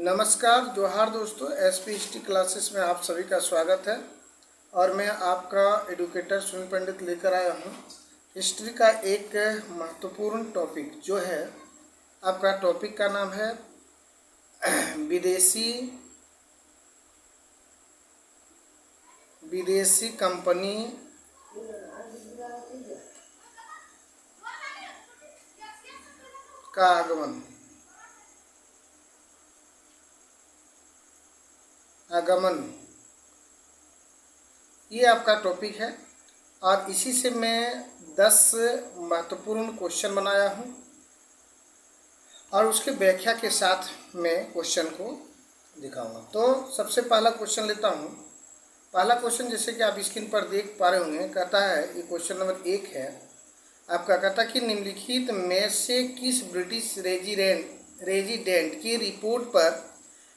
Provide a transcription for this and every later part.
नमस्कार, जोहार दोस्तों। एसपी हिस्ट्री क्लासेस में आप सभी का स्वागत है और मैं आपका एडुकेटर सुनील पंडित लेकर आया हूँ हिस्ट्री का एक महत्वपूर्ण टॉपिक जो है। आपका टॉपिक का नाम है विदेशी कंपनी का आगमन, ये आपका टॉपिक है और इसी से मैं 10 महत्वपूर्ण क्वेश्चन बनाया हूँ और उसके व्याख्या के साथ मैं क्वेश्चन को दिखाऊंगा। तो सबसे पहला क्वेश्चन लेता हूँ। पहला क्वेश्चन जैसे कि आप स्क्रीन पर देख पा रहे होंगे, कहता है, ये क्वेश्चन नंबर 1 है आपका। कहता है कि निम्नलिखित में से किस ब्रिटिश रेजिडेंट की रिपोर्ट पर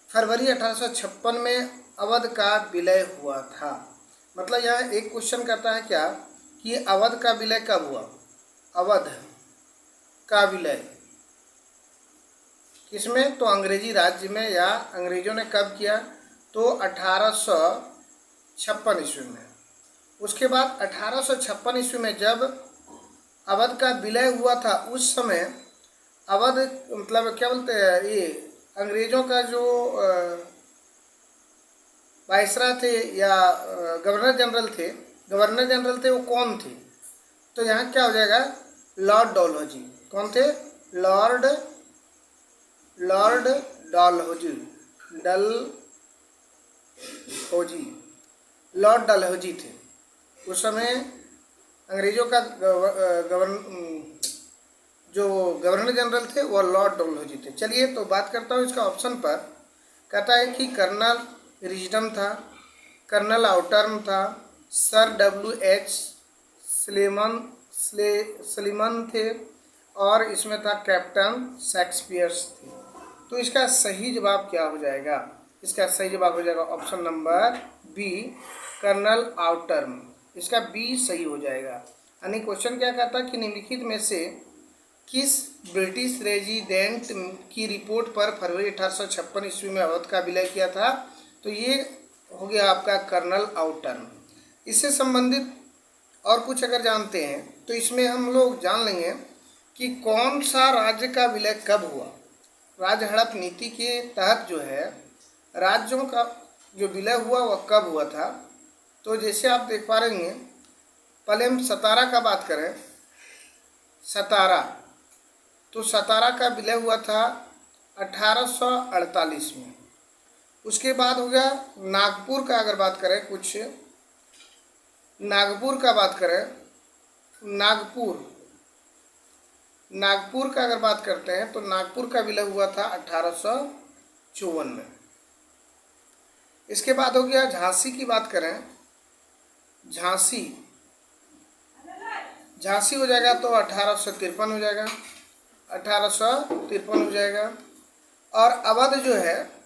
फरवरी 1856 में अवध का विलय हुआ था। मतलब यहाँ एक क्वेश्चन करता है क्या कि अवध का विलय कब हुआ। अवध का विलय किसमें, तो अंग्रेजी राज्य में, या अंग्रेजों ने कब किया, तो 1856 ईस्वी में। उसके बाद 1856 ईस्वी में जब अवध का विलय हुआ था, उस समय अवध मतलब क्या बोलते हैं, ये अंग्रेजों का जो वायसराय थे या गवर्नर जनरल थे, वो कौन थे, तो यहाँ क्या हो जाएगा, लॉर्ड डलहौजी। कौन थे, लॉर्ड डलहौजी थे। उस समय अंग्रेजों का जो गवर्नर जनरल थे वो लॉर्ड डलहौजी थे। चलिए तो बात करता हूँ इसका ऑप्शन पर। कहता है कि कर्नल रिजडम था, कर्नल आउटर्न था, सर WH सलीमन थे और इसमें था कैप्टन शेक्सपियर्स थे। तो इसका सही जवाब क्या हो जाएगा, इसका सही जवाब हो जाएगा ऑप्शन नंबर बी, कर्नल आउटर्न। इसका बी सही हो जाएगा। यानी क्वेश्चन क्या कहता है कि निम्नलिखित में से किस ब्रिटिश रेजिडेंट की रिपोर्ट पर फरवरी 1856 ईस्वी में अवध का विलय किया था, तो ये हो गया आपका कर्नल आउटर्न। इससे संबंधित और कुछ अगर जानते हैं तो इसमें हम लोग जान लेंगे कि कौन सा राज्य का विलय कब हुआ। राज्य हड़प नीति के तहत जो है राज्यों का जो विलय हुआ वह कब हुआ था। तो जैसे आप देख पा रहे हैं, पहले हम सतारा का बात करें। सतारा, तो सतारा का विलय हुआ था 1848 में। उसके बाद हो गया नागपुर का, अगर बात करें कुछ नागपुर का बात करें, नागपुर का अगर बात करते हैं तो नागपुर का विलय हुआ था 1854 में। इसके बाद हो गया झांसी की बात करें, झांसी हो जाएगा तो 1853 हो जाएगा, 1853 हो जाएगा। और अवध जो है,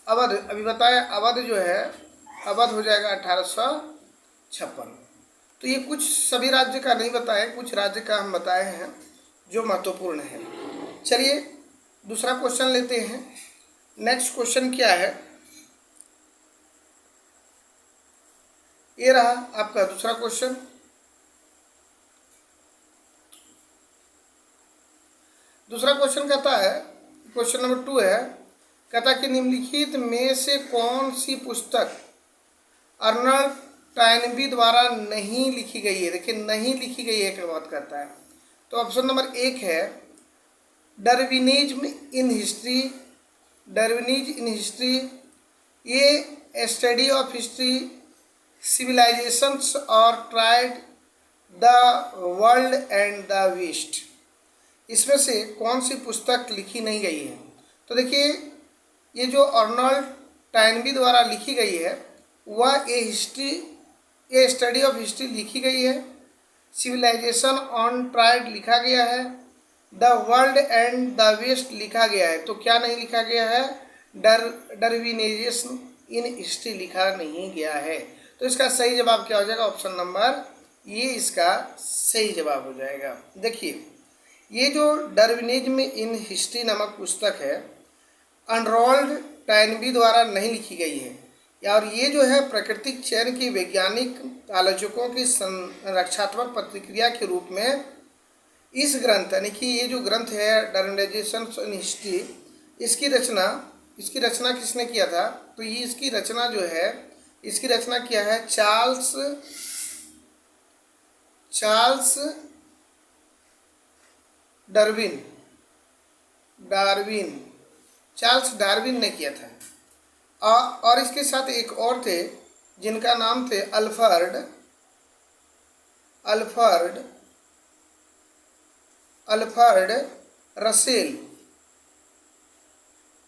अवध अभी बताया, अवध जो है अवध हो जाएगा 1856। तो ये कुछ सभी राज्य का नहीं बताए, कुछ राज्य का हम बताए हैं जो महत्वपूर्ण है। चलिए दूसरा क्वेश्चन लेते हैं। नेक्स्ट क्वेश्चन क्या है, ये रहा आपका दूसरा क्वेश्चन। दूसरा क्वेश्चन कहता है, क्वेश्चन नंबर 2 है, कहता है कि निम्नलिखित में से कौन सी पुस्तक अर्नल्ड टाइनबी द्वारा नहीं लिखी गई है। देखिए नहीं लिखी गई है क्या बात करता है, तो ऑप्शन नंबर 1 है डार्विनिज्म इन हिस्ट्री। ये स्टडी ऑफ हिस्ट्री, सिविलाइजेशंस और tried the world and the west. इसमें से कौन सी पुस्तक लिखी नहीं गई है। तो देखिए ये जो अर्नल्ड टाइनबी द्वारा लिखी गई है वह ये स्टडी ऑफ हिस्ट्री लिखी गई है, सिविलाइजेशन ऑन ट्राइड लिखा गया है, the world and the west लिखा गया है। तो क्या नहीं लिखा गया है, डार्विनिज्म इन हिस्ट्री लिखा नहीं गया है। तो इसका सही जवाब क्या हो जाएगा, ऑप्शन नंबर ये इसका सही जवाब हो जाएगा। देखिए ये जो डार्विनिज्म इन हिस्ट्री नामक पुस्तक है अनरोल्ड टैनबी द्वारा नहीं लिखी गई है, और ये जो है प्राकृतिक चयन की वैज्ञानिक आलोचकों की संरक्षात्मक प्रतिक्रिया के रूप में इस ग्रंथ, यानी कि ये जो ग्रंथ है डार्विनिज्म इन हिस्ट्री, इसकी रचना किसने किया था? तो ये इसकी रचना किया है चार्ल्स चार्ल्स डार्विन ने किया था। और इसके साथ एक और थे जिनका नाम थे अल्फ्रेड रसेल।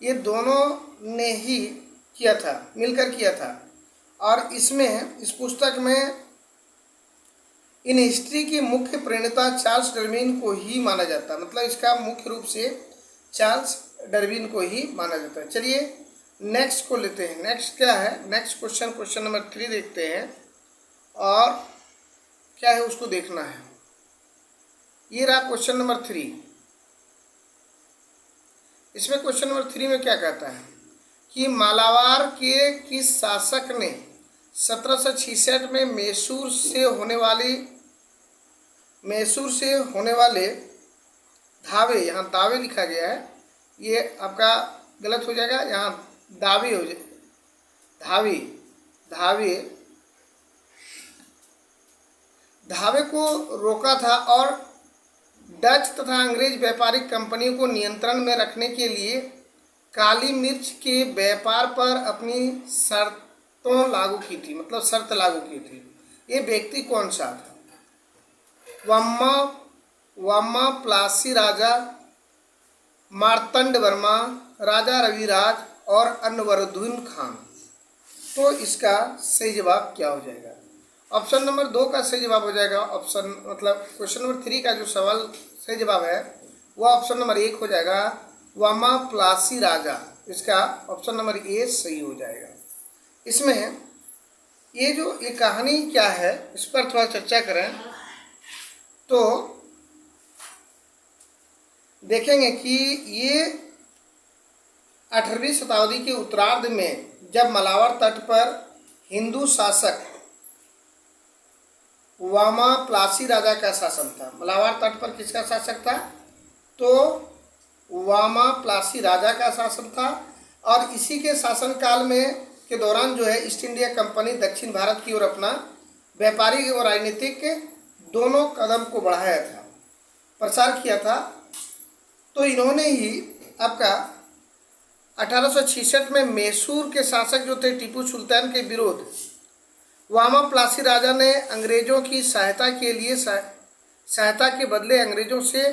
ये दोनों ने ही किया था, मिलकर किया था। और इस पुस्तक में इन हिस्ट्री की मुख्य प्रणेता चार्ल्स डार्विन को ही माना जाता है, मतलब इसका मुख्य रूप से चार्ल्स डार्विन को ही माना जाता है। चलिए नेक्स्ट को लेते हैं। नेक्स्ट क्या है? नेक्स्ट क्वेश्चन नंबर 3 देखते हैं, और क्या है उसको देखना है। ये रहा क्वेश्चन नंबर 3। इसमें क्वेश्चन नंबर 3 में क्या कहता है कि मालाबार के किस शासक ने 1766 में मैसूर से होने वाले धावे, यहाँ दावे लिखा गया है, ये आपका गलत हो जाएगा, यहाँ दावे हो जाए, धावे को रोका था और डच तथा अंग्रेज व्यापारिक कंपनियों को नियंत्रण में रखने के लिए काली मिर्च के व्यापार पर अपनी शर्त लागू की थी। ये व्यक्ति कौन सा था? वामा प्लासी राजा, मार्तंड वर्मा, राजा रविराज और अनवरुद्दीन खान। तो इसका सही जवाब क्या हो जाएगा? ऑप्शन नंबर 2 का सही जवाब हो जाएगा क्वेश्चन नंबर 3 का जो सवाल सही जवाब है वो ऑप्शन नंबर 1 हो जाएगा, वामा प्लासी राजा। इसका ऑप्शन नंबर ए सही हो जाएगा। इसमें ये कहानी क्या है, इस पर थोड़ा चर्चा करें तो देखेंगे कि ये 18वीं शताब्दी के उत्तरार्ध में जब मलाबार तट पर हिंदू शासक वामा प्लासी राजा का शासन था। मलाबार तट पर किसका शासक था? तो वामा प्लासी राजा का शासन था। और इसी के शासनकाल में के दौरान जो है ईस्ट इंडिया कंपनी दक्षिण भारत की ओर अपना व्यापारिक और राजनीतिक दोनों कदम को बढ़ाया था, प्रसार किया था। तो इन्होंने ही आपका 1866 में मैसूर के शासक जो थे टीपू सुल्तान के विरोध वामा प्लासी राजा ने अंग्रेजों की सहायता के बदले अंग्रेजों से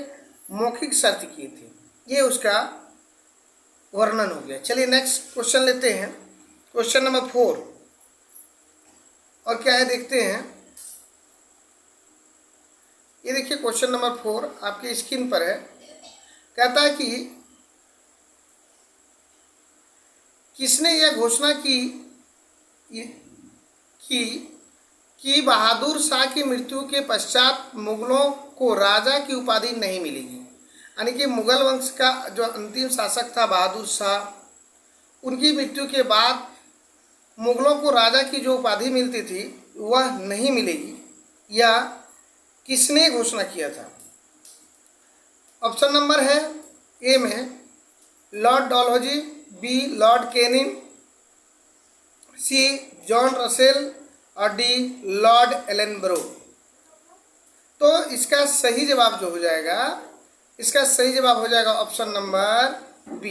मौखिक शर्त की थी। ये उसका वर्णन हो गया। चलिए नेक्स्ट क्वेश्चन लेते हैं, क्वेश्चन नंबर 4, और क्या है देखते हैं। ये देखिए क्वेश्चन नंबर 4 आपकी स्क्रीन पर है। कहता है कि किसने यह घोषणा कि बहादुर शाह की मृत्यु के पश्चात मुगलों को राजा की उपाधि नहीं मिलेगी। यानी कि मुगल वंश का जो अंतिम शासक था बहादुर शाह, उनकी मृत्यु के बाद मुगलों को राजा की जो उपाधि मिलती थी वह नहीं मिलेगी। या किसने घोषणा किया था? ऑप्शन नंबर है ए में Lord Dalhousie, B Lord Canning, C John Russell और डी लॉर्ड एलनब्रो। तो इसका सही जवाब जो हो जाएगा, इसका सही जवाब हो जाएगा ऑप्शन नंबर बी।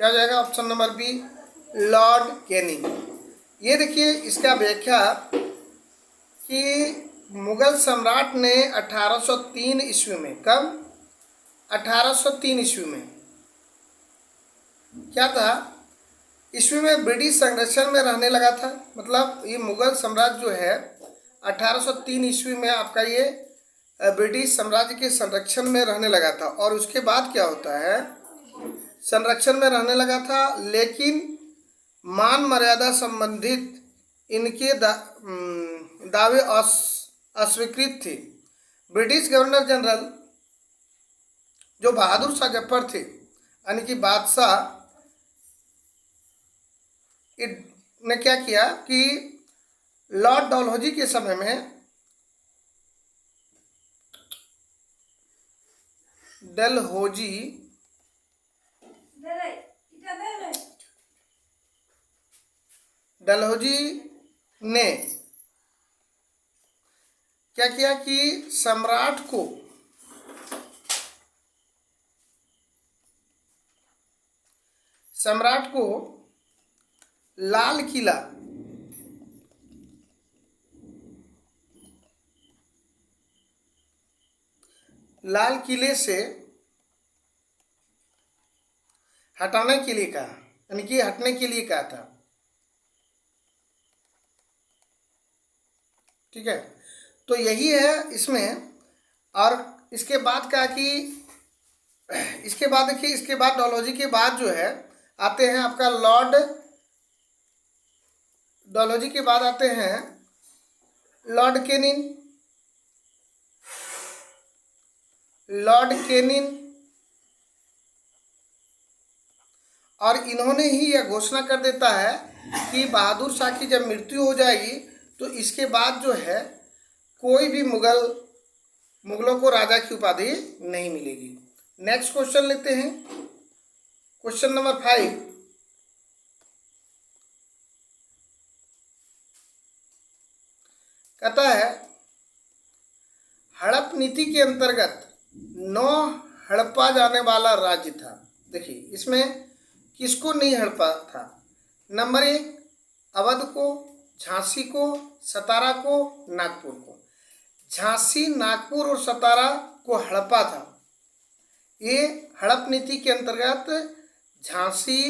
क्या हो जाएगा? Option number B Lord Canning. ये देखिए इसका व्याख्या कि मुगल सम्राट ने 1803 ईस्वी में, कब? 1803 ईस्वी में क्या था? ईस्वी में ब्रिटिश संरक्षण में रहने लगा था। मतलब ये मुगल साम्राज्य जो है 1803 ईस्वी में आपका ये ब्रिटिश साम्राज्य के संरक्षण में रहने लगा था। और उसके बाद क्या होता है, संरक्षण में रहने लगा था, लेकिन मान मर्यादा संबंधित इनके दावे अस्वीकृत थे। ब्रिटिश गवर्नर जनरल जो बहादुर शाह जफर थे, यानी कि बादशाह ने क्या किया कि लॉर्ड डलहौजी के समय में डलहौजी ने क्या किया कि सम्राट को लाल किले से हटाने के लिए कहा, यानी कि हटने के लिए कहा था। ठीक है, तो यही है इसमें। और इसके बाद कहा कि इसके बाद देखिए, इसके बाद डलहौजी के बाद जो है आते हैं आपका डलहौजी के बाद आते हैं लॉर्ड केनिन। और इन्होंने ही यह घोषणा कर देता है कि बहादुर शाह की जब मृत्यु हो जाएगी तो इसके बाद जो है कोई भी मुगलों को राजा की उपाधि नहीं मिलेगी। नेक्स्ट क्वेश्चन लेते हैं, क्वेश्चन नंबर 5। कहता है हड़प नीति के अंतर्गत 9 हड़पा जाने वाला राज्य था। देखिए इसमें किसको नहीं हड़पा था? नंबर 1 अवध को, झांसी को, सतारा को, नागपुर को। झांसी, नागपुर और सतारा को हड़पा था। ये हड़प नीति के अंतर्गत झांसी,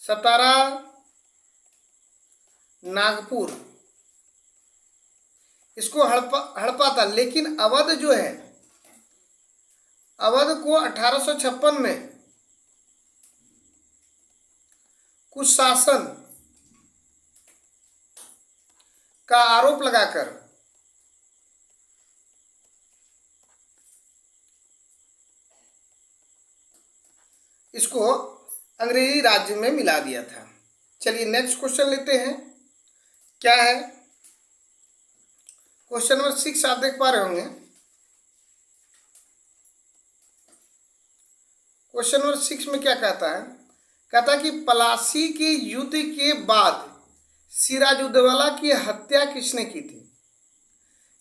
सतारा, नागपुर इसको हड़पा था। लेकिन अवध जो है, अवध को 1856 में कुछ शासन का आरोप लगाकर इसको अंग्रेजी राज्य में मिला दिया था। चलिए नेक्स्ट क्वेश्चन लेते हैं, क्या है क्वेश्चन नंबर 6 आप देख पा रहे होंगे। क्वेश्चन नंबर 6 में क्या कहता है? कहता है कि पलासी के युद्ध के बाद सिराजुद्दौला की हत्या किसने की थी?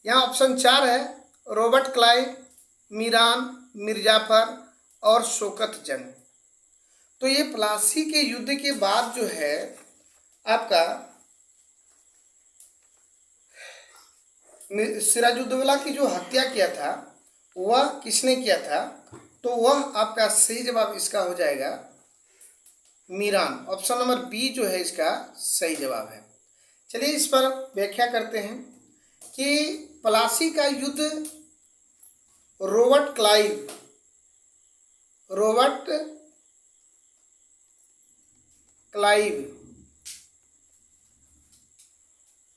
यहाँ ऑप्शन 4 है, रॉबर्ट क्लाइव, मीरान, मिर्जाफर और शौकत जंग। तो ये पलासी के युद्ध के बाद जो है आपका सिराजुद्दौला की जो हत्या किया था वह किसने किया था? तो वह आपका सही जवाब इसका हो जाएगा मीरान। ऑप्शन नंबर बी जो है इसका सही जवाब है। चलिए इस पर व्याख्या करते हैं कि पलासी का युद्ध रॉबर्ट क्लाइव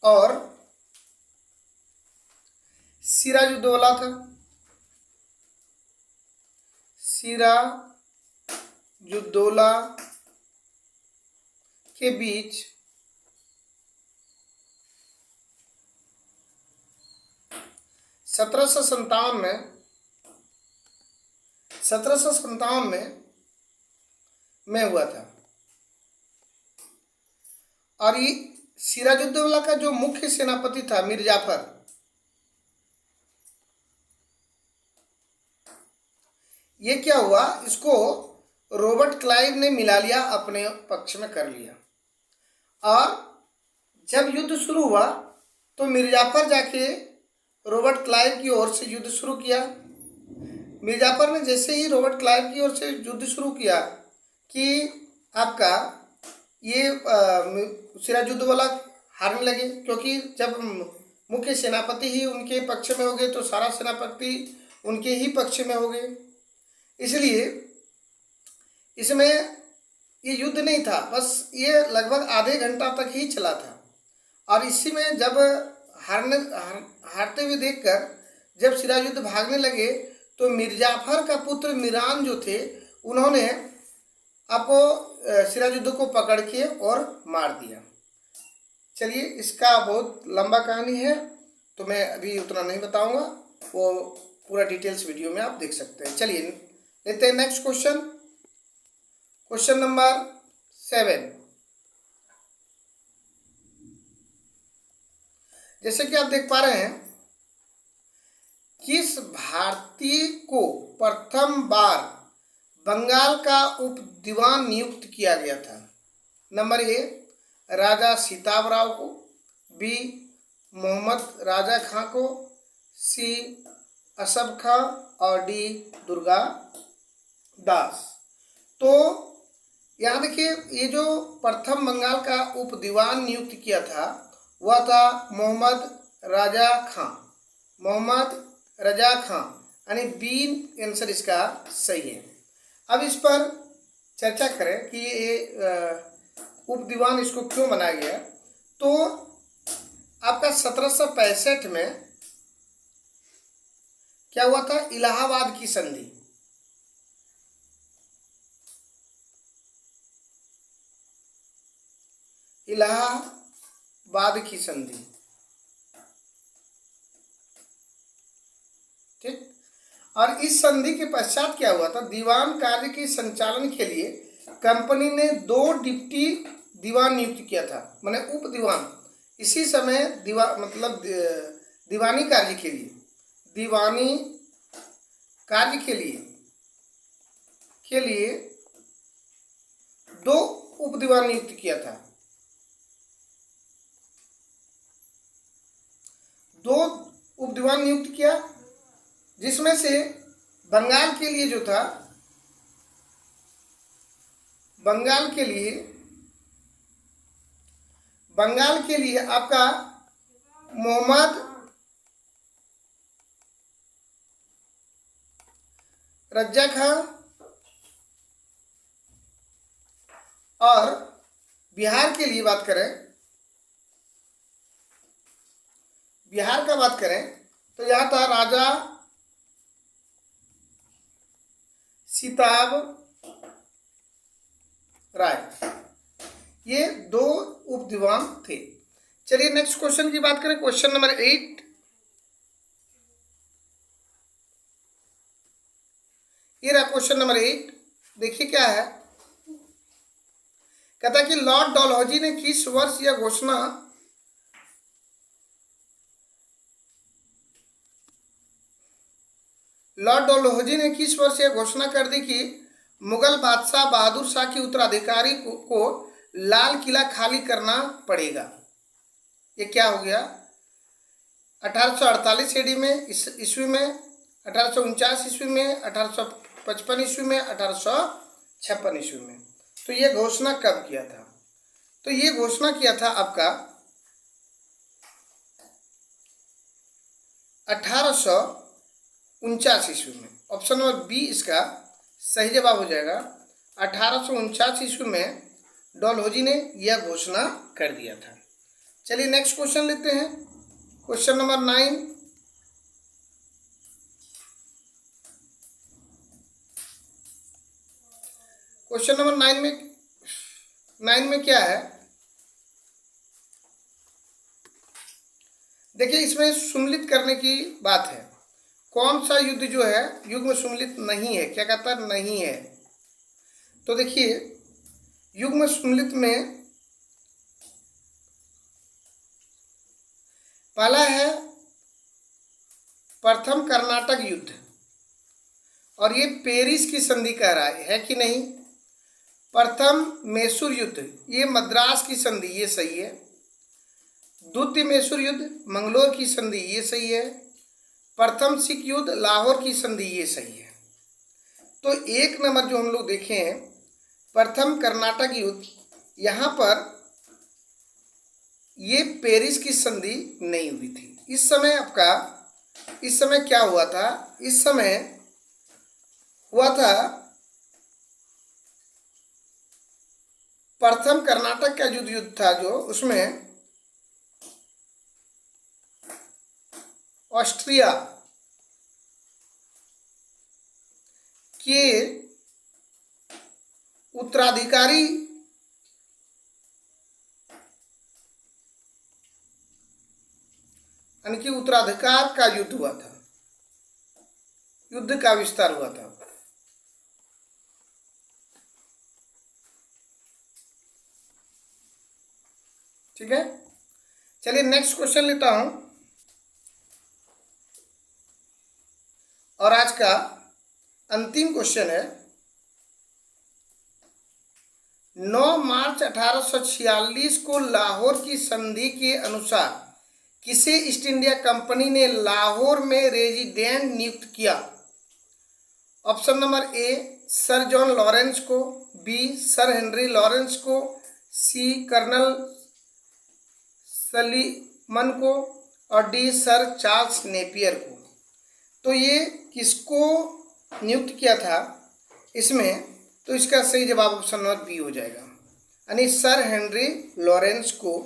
और सिराजुद्दौला था। सिराजुद्दौला के बीच 1757 में हुआ था। और ये सिराजुद्दौला का जो मुख्य सेनापति था मिर्जाफर, ये क्या हुआ, इसको रॉबर्ट क्लाइव ने मिला लिया, अपने पक्ष में कर लिया। और जब युद्ध शुरू हुआ तो मिर्जाफर जाके रॉबर्ट क्लाइव की ओर से युद्ध शुरू किया। मिर्जाफर ने जैसे ही रॉबर्ट क्लाइव की ओर से युद्ध शुरू किया कि आपका ये सिराजुद्दौला हारने लगे, क्योंकि जब मुख्य सेनापति ही उनके पक्ष में हो गए तो सारा सेनापति उनके ही पक्ष में हो गए। इसलिए इसमें ये युद्ध नहीं था, बस ये लगभग आधे घंटा तक ही चला था। और इसी में जब हारते हुए देखकर जब सिराजुद्दौला भागने लगे तो मिर्जाफर का पुत्र मिरान जो थे उन्होंने आपको सिराजुद्दौला को पकड़ के और मार दिया। चलिए, इसका बहुत लंबा कहानी है तो मैं अभी उतना नहीं बताऊंगा, वो पूरा डिटेल्स वीडियो में आप देख सकते हैं। चलिए लेते हैं नेक्स्ट क्वेश्चन, क्वेश्चन नंबर 7। जैसे कि आप देख पा रहे हैं, किस भारतीय को प्रथम बार बंगाल का उप दीवान नियुक्त किया गया था? नंबर ए राजा सीताबराव को, बी मोहम्मद राजा खां को, सी असफ खां और डी दुर्गा दास। तो यहाँ देखिए, ये जो प्रथम बंगाल का उप दीवान नियुक्त किया था वह था मोहम्मद रजा खां। मोहम्मद रजा खां यानी बी आंसर इसका सही है। अब इस पर चर्चा करें कि ये उप दीवान इसको क्यों बनाया गया। तो आपका 1765 में क्या हुआ था? इलाहाबाद की संधि। इलाहाबाद की संधि, ठीक। और इस संधि के पश्चात क्या हुआ था? दीवान कार्य के संचालन के लिए कंपनी ने 2 डिप्टी दीवान नियुक्त किया था, माने उप दीवान। इसी समय दीवानी कार्य के लिए, दीवानी कार्य के लिए 2 उप दीवान नियुक्त किया था। 2 उप दीवान नियुक्त किया, जिसमें से बंगाल के लिए जो था, बंगाल के लिए आपका मोहम्मद रजा खां और बिहार के लिए बात करें, बिहार का बात करें तो यहाँ था राजा सीताब राय। ये 2 उप दीवान थे। चलिए नेक्स्ट क्वेश्चन की बात करें, क्वेश्चन नंबर 8। ये रहा क्वेश्चन नंबर 8। देखिए क्या है, कहता है कि लॉर्ड डलहौजी ने किस वर्ष यह घोषणा लॉर्ड डलहौजी ने किस वर्ष यह घोषणा कर दी कि मुगल बादशाह बहादुर शाह के उत्तराधिकारी को लाल किला खाली करना पड़ेगा? ये क्या हो गया? 1848 ईस्वी में, ईस्वी में, 1849 ईस्वी में, 1855 ईस्वी में, 1856 ईस्वी में। तो ये घोषणा कब किया था? तो ये घोषणा किया था आपका 1849 ईस्वी में। ऑप्शन नंबर बी इसका सही जवाब हो जाएगा। 1849 ईस्वी में डलहौजी ने यह घोषणा कर दिया था। चलिए नेक्स्ट क्वेश्चन लेते हैं, क्वेश्चन नंबर 9। क्वेश्चन नंबर 9 में क्या है? देखिए, इसमें सुम्मिलित करने की बात है। कौन सा युद्ध जो है युग्म सुम्मिलित नहीं है? क्या कहता है? नहीं है। तो देखिए, युग्म सुम्मिलित में पहला है प्रथम कर्नाटक युद्ध, और ये पेरिस की संधि कह रहा है कि नहीं। प्रथम मैसूर युद्ध, ये मद्रास की संधि, ये सही है। द्वितीय मैसूर युद्ध मंगलोर की संधि, ये सही है। प्रथम सिख युद्ध लाहौर की संधि, ये सही है। तो 1 नंबर जो हम लोग देखे हैं, प्रथम कर्नाटक युद्ध, यहाँ पर ये पेरिस की संधि नहीं हुई थी। इस समय क्या हुआ था? इस समय हुआ था प्रथम कर्नाटक का युद्ध था, जो उसमें ऑस्ट्रिया के उत्तराधिकारी यानी कि उत्तराधिकार का युद्ध हुआ था, युद्ध का विस्तार हुआ था। ठीक है, चलिए नेक्स्ट क्वेश्चन लेता हूं। और आज का अंतिम क्वेश्चन है, 9 मार्च 1846 को लाहौर की संधि के अनुसार किसे ईस्ट इंडिया कंपनी ने लाहौर में रेजिडेंट नियुक्त किया? Option number A sir John Lawrence को, बी सर हेनरी लॉरेंस को, सी कर्नल सलीमन को और डी सर चार्ल्स नेपियर को। तो ये किसको नियुक्त किया था इसमें? तो इसका सही जवाब ऑप्शन नंबर बी हो जाएगा, यानी सर हेनरी लॉरेंस को।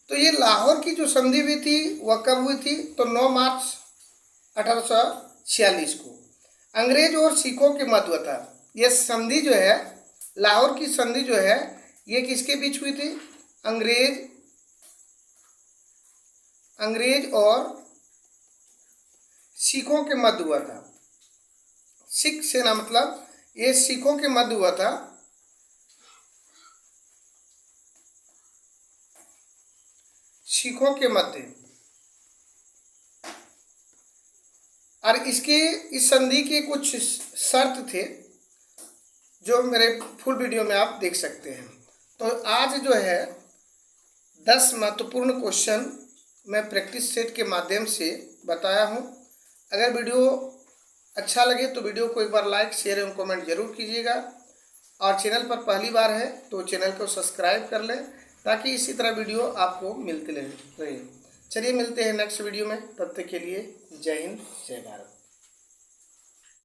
तो ये लाहौर की जो संधि हुई थी वह कब हुई थी? तो 9 मार्च 1846 को अंग्रेज और सिखों के मध्य था। यह संधि जो है, लाहौर की संधि जो है, ये किसके बीच हुई थी? अंग्रेज और सिखों के मध्य हुआ था। सिख सेना मतलब ये सिखों के मध्य हुआ था। सिखों के मध्य। और इस संधि के कुछ शर्त थे जो मेरे फुल वीडियो में आप देख सकते हैं। तो आज जो है 10 महत्वपूर्ण क्वेश्चन मैं प्रैक्टिस सेट के माध्यम से बताया हूं। अगर वीडियो अच्छा लगे तो वीडियो को एक बार लाइक, शेयर एवं कमेंट जरूर कीजिएगा। और चैनल पर पहली बार है तो चैनल को सब्सक्राइब कर लें ताकि इसी तरह वीडियो आपको मिलते रहे। चलिए मिलते हैं नेक्स्ट वीडियो में, तब तक के लिए जय हिंद, जय भारत।